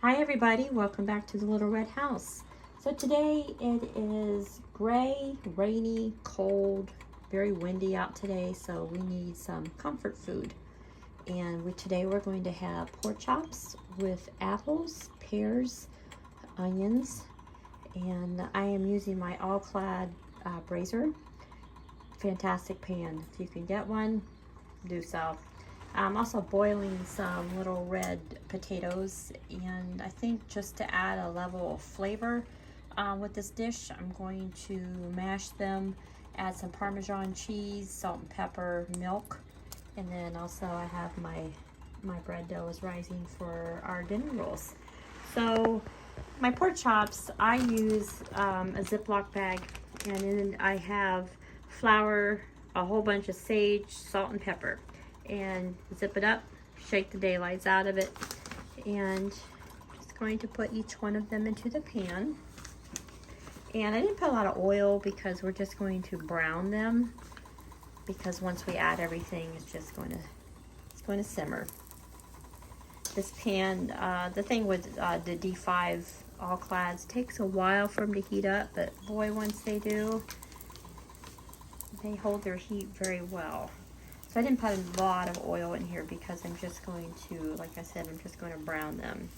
Hi everybody, welcome back to the Little Red House. So today it is gray, rainy, cold, very windy out today, so we need some comfort food. And today we're going to have pork chops with apples, pears, onions, and I am using my all-clad brazier. Fantastic pan. If you can get one, do so. I'm also boiling some little red potatoes, and I think just to add a level of flavor with this dish, I'm going to mash them, add some Parmesan cheese, salt and pepper, milk, and then also I have my bread dough is rising for our dinner rolls. So my pork chops, I use a Ziploc bag, and then I have flour, a whole bunch of sage, salt and pepper, and zip it up, shake the daylights out of it, and just going to put each one of them into the pan. And I didn't put a lot of oil because we're just going to brown them, because once we add everything, it's going to simmer. This pan, the thing with the D5 all clads, takes a while for them to heat up, but boy, once they do, they hold their heat very well. So I didn't put a lot of oil in here because I'm just going to, like I said, I'm just going to brown them.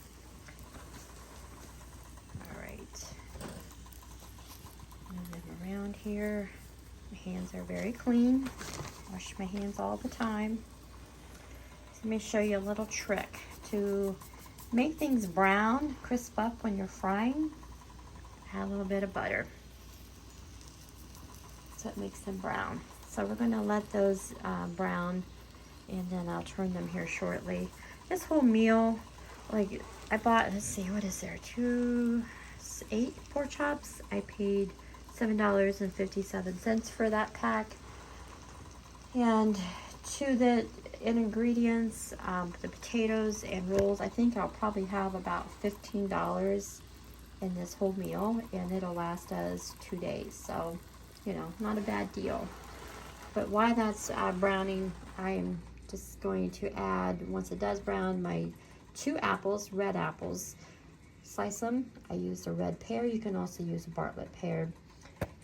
All right. Move them around here. My hands are very clean. Wash my hands all the time. So let me show you a little trick to make things brown, crisp up when you're frying. Add a little bit of butter, so it makes them brown. So we're going to let those brown, and then I'll turn them here shortly. This whole meal, like I bought, let's see, what is there, 8 pork chops. I paid $7.57 for that pack. And to the ingredients, the potatoes and rolls, I think I'll probably have about $15 in this whole meal, and it'll last us 2 days. So, you know, not a bad deal. But while that's browning, I'm just going to add, once it does brown, my 2 apples, red apples. Slice them. I used a red pear. You can also use a Bartlett pear.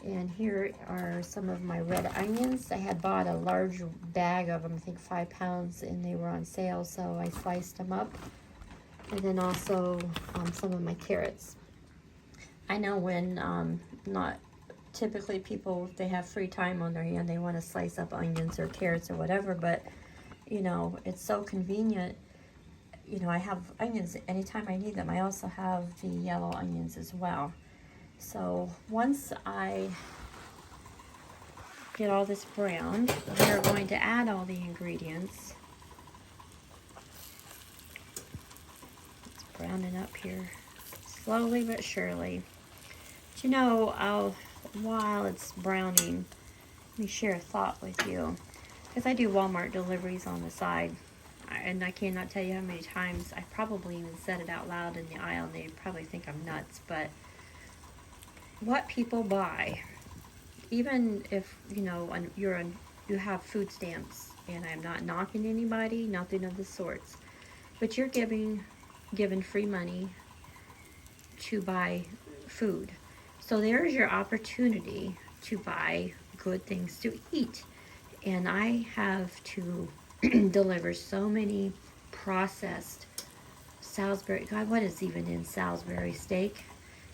And here are some of my red onions. I had bought a large bag of them, I think 5 pounds, and they were on sale, so I sliced them up. And then also some of my carrots. I know when not typically people, if they have free time on their hand, they want to slice up onions or carrots or whatever, but you know, it's so convenient. You know, I have onions anytime I need them. I also have the yellow onions as well. So once I get all this browned, we're going to add all the ingredients. It's browning up here slowly but surely. But you know, while it's browning, let me share a thought with you, because I do Walmart deliveries on the side, and I cannot tell you how many times I probably even said it out loud in the aisle, and they probably think I'm nuts, but what people buy, even if you know you have food stamps, and I'm not knocking anybody, nothing of the sorts, but you're given free money to buy food. So there's your opportunity to buy good things to eat. And I have to deliver so many processed Salisbury, God, what is even in Salisbury steak?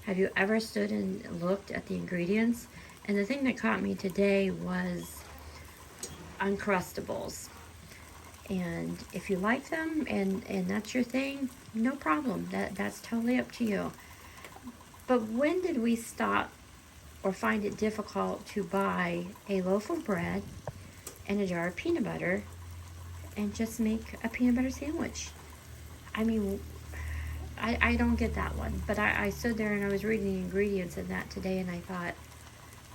Have you ever stood and looked at the ingredients? And the thing that caught me today was Uncrustables. And if you like them and that's your thing, no problem. That's totally up to you. But when did we stop or find it difficult to buy a loaf of bread and a jar of peanut butter and just make a peanut butter sandwich? I mean, I don't get that one. But I stood there and I was reading the ingredients in that today, and I thought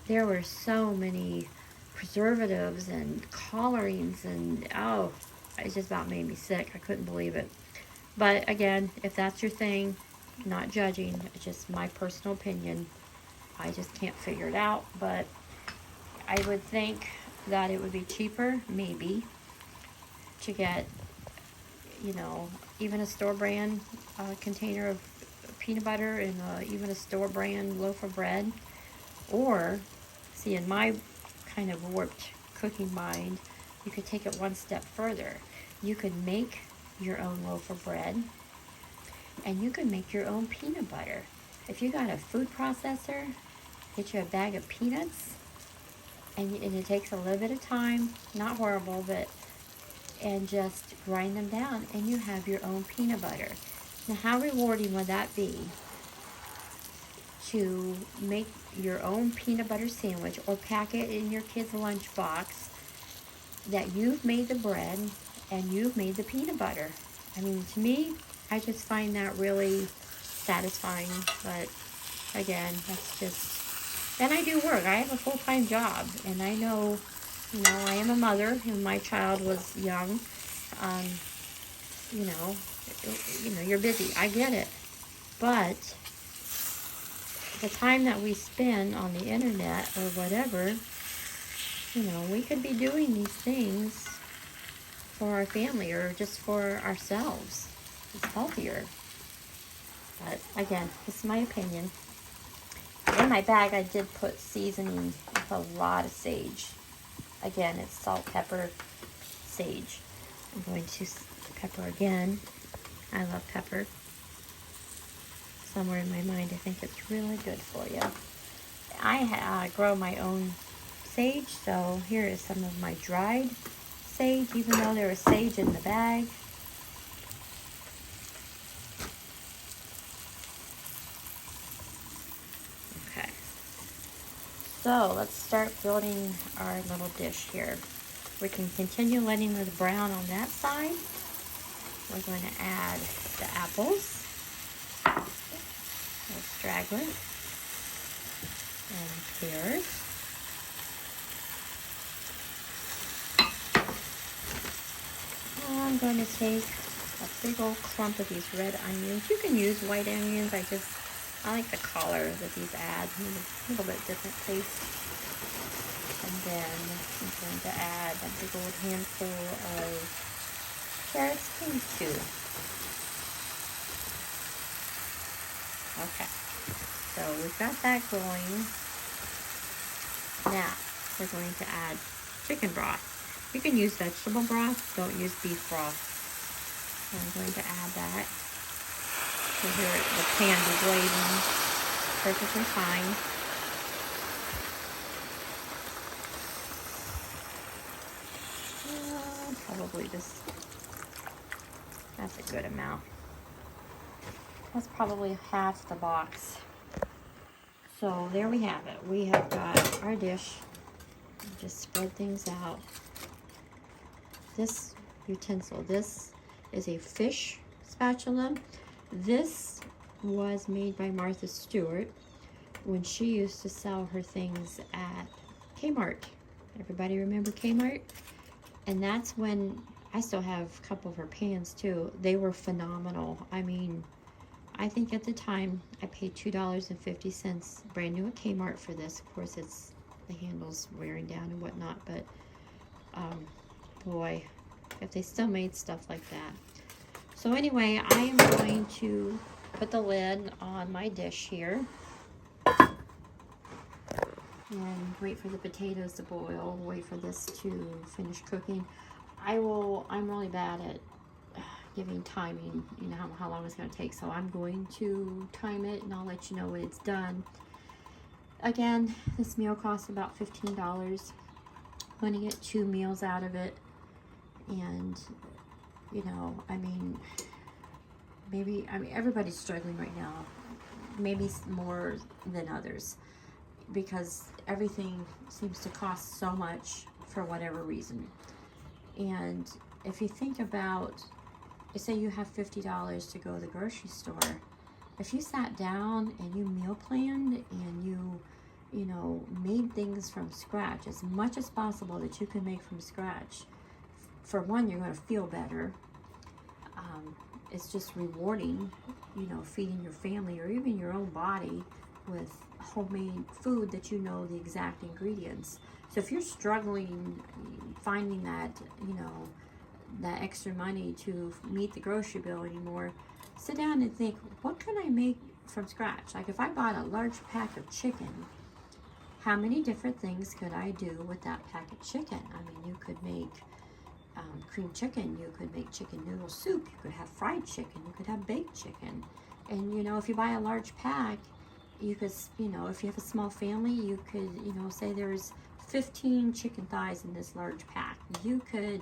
there were so many preservatives and colorings, and oh, it just about made me sick. I couldn't believe it. But again, if that's your thing, not judging, it's just my personal opinion. I just can't figure it out, but I would think that it would be cheaper, maybe, to get you know, even a store brand container of peanut butter and even a store brand loaf of bread. Or, see, in my kind of warped cooking mind, you could take it one step further. You could make your own loaf of bread, and you could make your own peanut butter. If you got a food processor, get you a bag of peanuts, and it takes a little bit of time, not horrible, but, and just grind them down, and you have your own peanut butter. Now, how rewarding would that be to make your own peanut butter sandwich or pack it in your kid's lunchbox that you've made the bread and you've made the peanut butter? I mean, to me, I just find that really satisfying. But again, that's just, and I do work. I have a full-time job, and I know, you know, I am a mother and my child was young. You know, you're busy. I get it. But the time that we spend on the internet or whatever, you know, we could be doing these things for our family or just for ourselves. It's healthier. But again, this is my opinion. In my bag, I did put seasoning with a lot of sage. Again, it's salt, pepper, sage. I'm going to pepper again. I love pepper. Somewhere in my mind, I think it's really good for you. I grow my own sage, so here is some of my dried sage, even though there was sage in the bag. Okay, so let's start building our little dish here. We can continue letting it brown on that side. We're going to add the apples, little straggler, and pears. I'm going to take a big old clump of these red onions. You can use white onions. I like the color that these add. A little bit different taste. And then I'm going to add a big old handful of carrots, maybe 2. Okay, so we've got that going. Now, we're going to add chicken broth. You can use vegetable broth, don't use beef broth. I'm going to add that. So here the pan is waiting perfectly fine. Probably just, that's a good amount. That's probably half the box. So there we have it. We have got our dish. Just spread things out. This utensil, this is a fish spatula. This was made by Martha Stewart when she used to sell her things at Kmart. Everybody remember Kmart? And that's when, I still have a couple of her pans too. They were phenomenal. I mean, I think at the time I paid $2.50 brand new at Kmart for this. Of course, it's the handle's wearing down and whatnot, but boy, if they still made stuff like that. So anyway, I am going to put the lid on my dish here and wait for the potatoes to boil, wait for this to finish cooking. I'm really bad at giving timing, you know, how long it's going to take, so I'm going to time it and I'll let you know when it's done. Again, this meal costs about $15. I'm going to get 2 meals out of it, and you know, I mean, everybody's struggling right now, maybe more than others, because everything seems to cost so much for whatever reason. And if you think about, say you have $50 to go to the grocery store, if you sat down and you meal planned and you know, made things from scratch, as much as possible that you can make from scratch, for one, you're going to feel better. It's just rewarding, you know, feeding your family or even your own body with homemade food that you know the exact ingredients. So if you're struggling finding that, you know, that extra money to meet the grocery bill anymore, sit down and think, what can I make from scratch? Like if I bought a large pack of chicken, how many different things could I do with that pack of chicken? I mean, you could make cream chicken, you could make chicken noodle soup, you could have fried chicken, you could have baked chicken. And you know, if you buy a large pack, you could, you know, if you have a small family, you could, you know, say there's 15 chicken thighs in this large pack. You could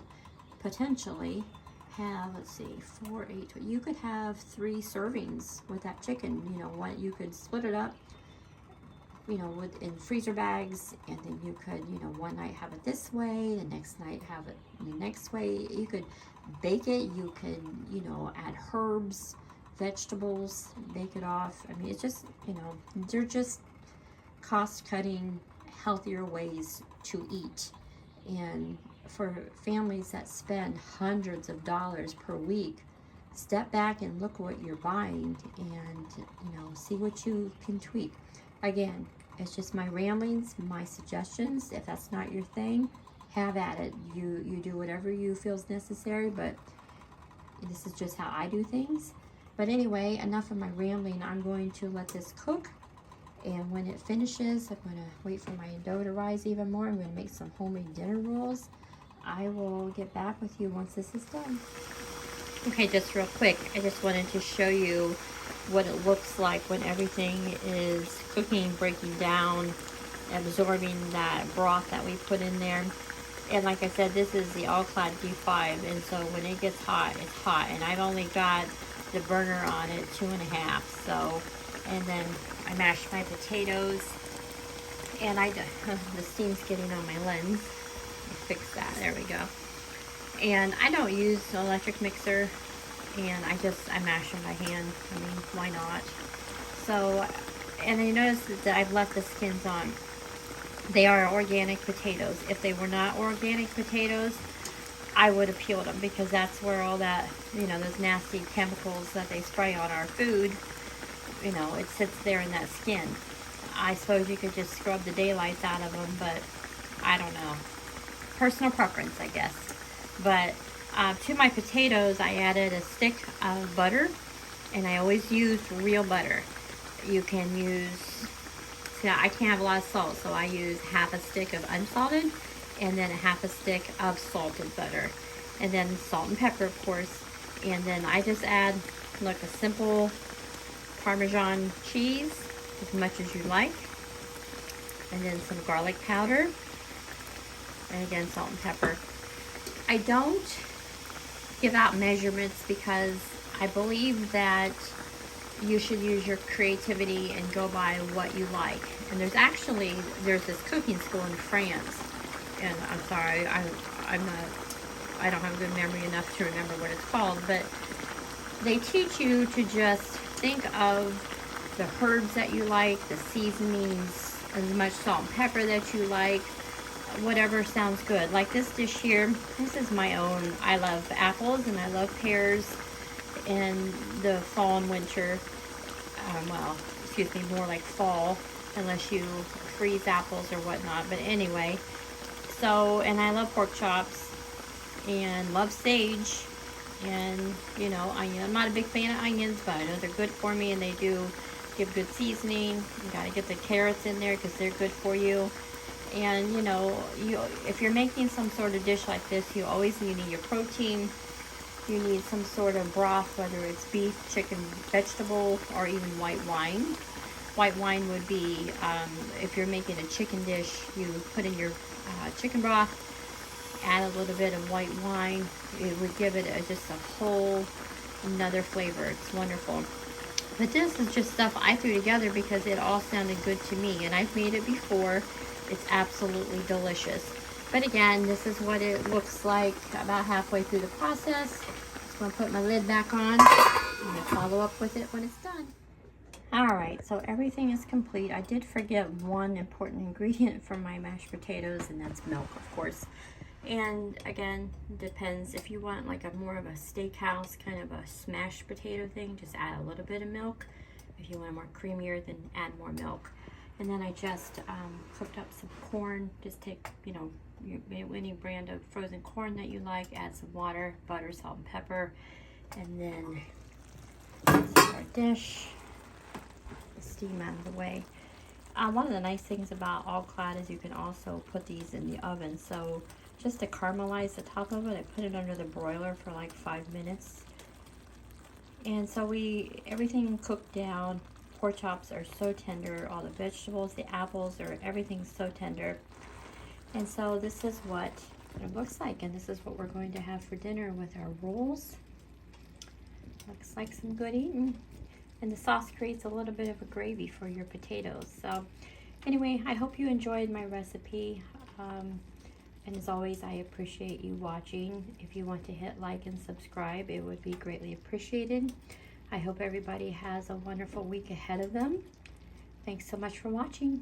potentially have, let's see, 4, 8, you could have 3 servings with that chicken. You know what, you could split it up, you know, in freezer bags, and then you could, you know, one night have it this way, the next night have it the next way. You could bake it, you could, you know, add herbs, vegetables, bake it off. I mean, it's just, you know, they're just cost-cutting, healthier ways to eat. And for families that spend hundreds of dollars per week, step back and look what you're buying and, you know, see what you can tweak. Again, it's just my ramblings, my suggestions. If that's not your thing, have at it. You do whatever you feel is necessary, but this is just how I do things. But anyway, enough of my rambling. I'm going to let this cook, and when it finishes, I'm going to wait for my dough to rise even more. I'm going to make some homemade dinner rolls. I will get back with you once this is done. Okay, just real quick, I just wanted to show you what it looks like when everything is cooking, breaking down, absorbing that broth that we put in there. And like I said, this is the all-clad D5, and so when it gets hot, it's hot. And I've only got the burner on it 2.5. So, and then I mash my potatoes, and the steam's getting on my lens. Fix that. There we go. And I don't use an electric mixer, and I mash them by hand. I mean, why not? So, and I noticed that I've left the skins on. They are organic potatoes. If they were not organic potatoes, I would have peeled them, because that's where all that, you know, those nasty chemicals that they spray on our food, you know, it sits there in that skin. I suppose you could just scrub the daylights out of them, but I don't know. Personal preference, I guess. But to my potatoes, I added a stick of butter, and I always use real butter. You can use, see, I can't have a lot of salt, so I use half a stick of unsalted, and then a half a stick of salted butter, and then salt and pepper, of course. And then I just add, like, a simple Parmesan cheese, as much as you like, and then some garlic powder, and again, salt and pepper. I don't give out measurements because I believe that you should use your creativity and go by what you like. And there's this cooking school in France, and I'm sorry, I don't have a good memory enough to remember what it's called, but they teach you to just think of the herbs that you like, the seasonings, as much salt and pepper that you like, whatever sounds good. Like this dish here, this is my own. I love apples and I love pears in the fall and winter. Well, excuse me, more like fall, unless you freeze apples or whatnot. But anyway, so, and I love pork chops and love sage and, you know, onion. I'm not a big fan of onions, but I know they're good for me and they do give good seasoning. You gotta get the carrots in there because they're good for you. And, you know, if you're making some sort of dish like this, you always need your protein. You need some sort of broth, whether it's beef, chicken, vegetable, or even white wine. White wine would be, if you're making a chicken dish, you put in your chicken broth, add a little bit of white wine. It would give it just a whole another flavor. It's wonderful. But this is just stuff I threw together because it all sounded good to me. And I've made it before. It's absolutely delicious. But again, this is what it looks like about halfway through the process. Just going to put my lid back on and follow up with it when it's done. Alright, so everything is complete. I did forget one important ingredient for my mashed potatoes, and that's milk, of course. And again, depends. If you want like a more of a steakhouse kind of a smashed potato thing, just add a little bit of milk. If you want it more creamier, then add more milk. And then I just cooked up some corn. Just take, you know, any brand of frozen corn that you like. Add some water, butter, salt, and pepper. And then this is our dish. The steam out of the way. One of the nice things about All Clad is you can also put these in the oven. So just to caramelize the top of it, I put it under the broiler for like 5 minutes. And so everything cooked down. Pork chops are so tender. All the vegetables, the apples, everything's so tender. And so this is what it looks like. And this is what we're going to have for dinner with our rolls. Looks like some good eating. And the sauce creates a little bit of a gravy for your potatoes. So anyway, I hope you enjoyed my recipe. And as always, I appreciate you watching. If you want to hit like and subscribe, it would be greatly appreciated. I hope everybody has a wonderful week ahead of them. Thanks so much for watching.